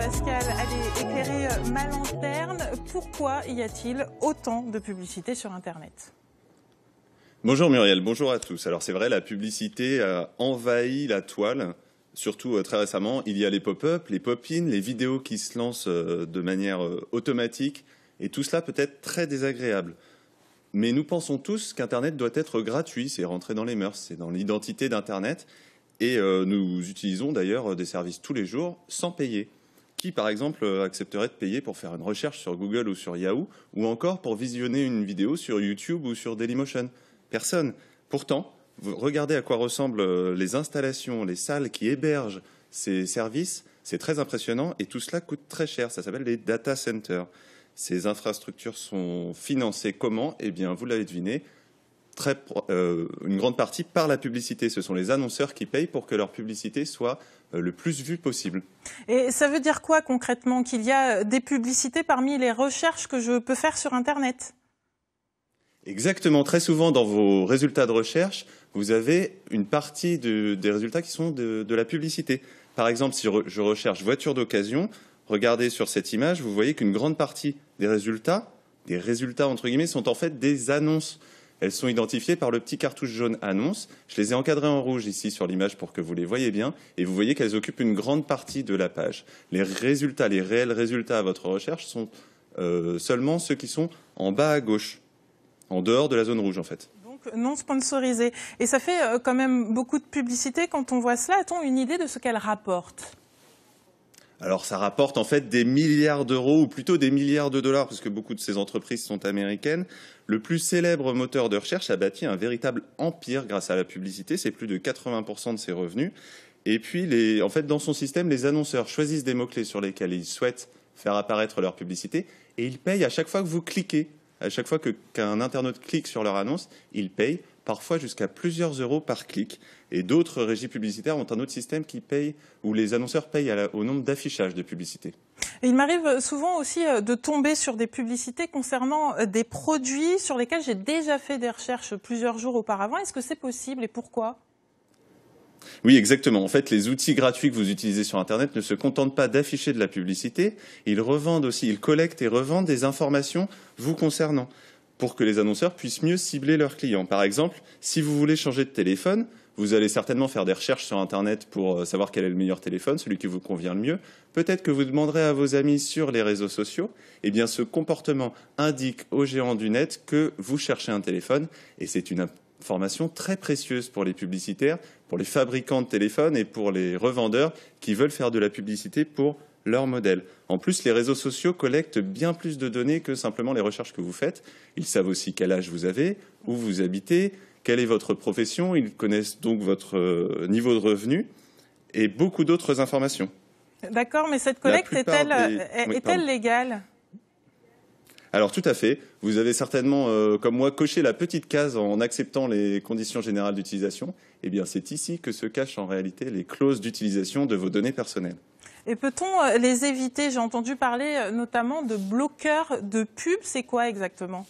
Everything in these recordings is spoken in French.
Pascal, allez éclairer ma lanterne. Pourquoi y a-t-il autant de publicité sur Internet ? Bonjour Muriel, bonjour à tous. Alors c'est vrai, la publicité a envahi la toile, surtout très récemment. Il y a les pop-up, les pop-in, les vidéos qui se lancent de manière automatique, et tout cela peut être très désagréable. Mais nous pensons tous qu'Internet doit être gratuit, c'est rentré dans les mœurs, c'est dans l'identité d'Internet, et nous utilisons d'ailleurs des services tous les jours sans payer. Qui, par exemple, accepterait de payer pour faire une recherche sur Google ou sur Yahoo, ou encore pour visionner une vidéo sur YouTube ou sur Dailymotion ? Personne. Pourtant, regardez à quoi ressemblent les installations, les salles qui hébergent ces services. C'est très impressionnant et tout cela coûte très cher. Ça s'appelle les data centers. Ces infrastructures sont financées comment ? Eh bien, vous l'avez deviné, une grande partie par la publicité. Ce sont les annonceurs qui payent pour que leur publicité soit le plus vue possible. Et ça veut dire quoi concrètement ? Qu'il y a des publicités parmi les recherches que je peux faire sur Internet ? Exactement. Très souvent, dans vos résultats de recherche, vous avez une partie des résultats qui sont de la publicité. Par exemple, si je recherche voiture d'occasion, regardez sur cette image, vous voyez qu'une grande partie des résultats entre guillemets, sont en fait des annonces. Elles sont identifiées par le petit cartouche jaune annonce. Je les ai encadrées en rouge ici sur l'image pour que vous les voyez bien. Et vous voyez qu'elles occupent une grande partie de la page. Les réels résultats à votre recherche sont seulement ceux qui sont en bas à gauche. En dehors de la zone rouge, en fait. Donc non sponsorisé. Et ça fait quand même beaucoup de publicité. Quand on voit cela, a-t-on une idée de ce qu'elle rapporte ? Alors ça rapporte en fait des milliards d'euros, ou plutôt des milliards de dollars, parce que beaucoup de ces entreprises sont américaines. Le plus célèbre moteur de recherche a bâti un véritable empire grâce à la publicité. C'est plus de 80% de ses revenus. Et puis, en fait, dans son système, les annonceurs choisissent des mots-clés sur lesquels ils souhaitent faire apparaître leur publicité, et ils payent à chaque fois que vous cliquez. À chaque fois qu'un internaute clique sur leur annonce, il paye parfois jusqu'à plusieurs euros par clic. Et d'autres régies publicitaires ont un autre système qui paye, où les annonceurs payent au nombre d'affichages de publicité. Et il m'arrive souvent aussi de tomber sur des publicités concernant des produits sur lesquels j'ai déjà fait des recherches plusieurs jours auparavant. Est-ce que c'est possible et pourquoi ? Oui, exactement. En fait, les outils gratuits que vous utilisez sur Internet ne se contentent pas d'afficher de la publicité. Ils collectent et revendent des informations vous concernant pour que les annonceurs puissent mieux cibler leurs clients. Par exemple, si vous voulez changer de téléphone, vous allez certainement faire des recherches sur Internet pour savoir quel est le meilleur téléphone, celui qui vous convient le mieux. Peut-être que vous demanderez à vos amis sur les réseaux sociaux. Eh bien, ce comportement indique aux géants du net que vous cherchez un téléphone et c'est une information très précieuse pour les publicitaires, pour les fabricants de téléphones et pour les revendeurs qui veulent faire de la publicité pour leur modèle. En plus, les réseaux sociaux collectent bien plus de données que simplement les recherches que vous faites. Ils savent aussi quel âge vous avez, où vous habitez, quelle est votre profession. Ils connaissent donc votre niveau de revenu et beaucoup d'autres informations. D'accord, mais cette collecte est-elle légale ? Alors tout à fait, vous avez certainement, comme moi, coché la petite case en acceptant les conditions générales d'utilisation. Eh bien, c'est ici que se cachent en réalité les clauses d'utilisation de vos données personnelles. Et peut-on les éviter ? J'ai entendu parler notamment de bloqueurs de pub. C'est quoi exactement ?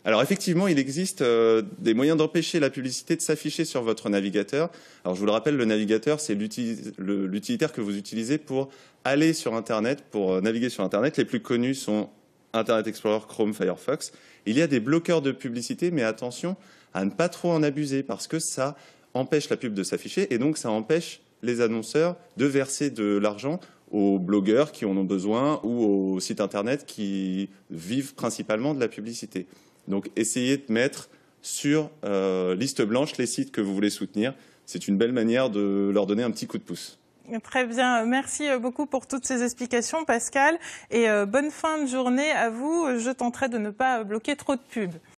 Alors effectivement, il existe des moyens d'empêcher la publicité de s'afficher sur votre navigateur. Alors je vous le rappelle, le navigateur, c'est l'utilitaire que vous utilisez pour aller sur Internet, pour naviguer sur Internet. Les plus connus sont Internet Explorer, Chrome, Firefox. Il y a des bloqueurs de publicité, mais attention à ne pas trop en abuser parce que ça empêche la pub de s'afficher et donc ça empêche les annonceurs de verser de l'argent aux blogueurs qui en ont besoin ou aux sites Internet qui vivent principalement de la publicité. Donc essayez de mettre sur liste blanche les sites que vous voulez soutenir. C'est une belle manière de leur donner un petit coup de pouce. Très bien, merci beaucoup pour toutes ces explications Pascal et bonne fin de journée à vous. Je tenterai de ne pas bloquer trop de pubs.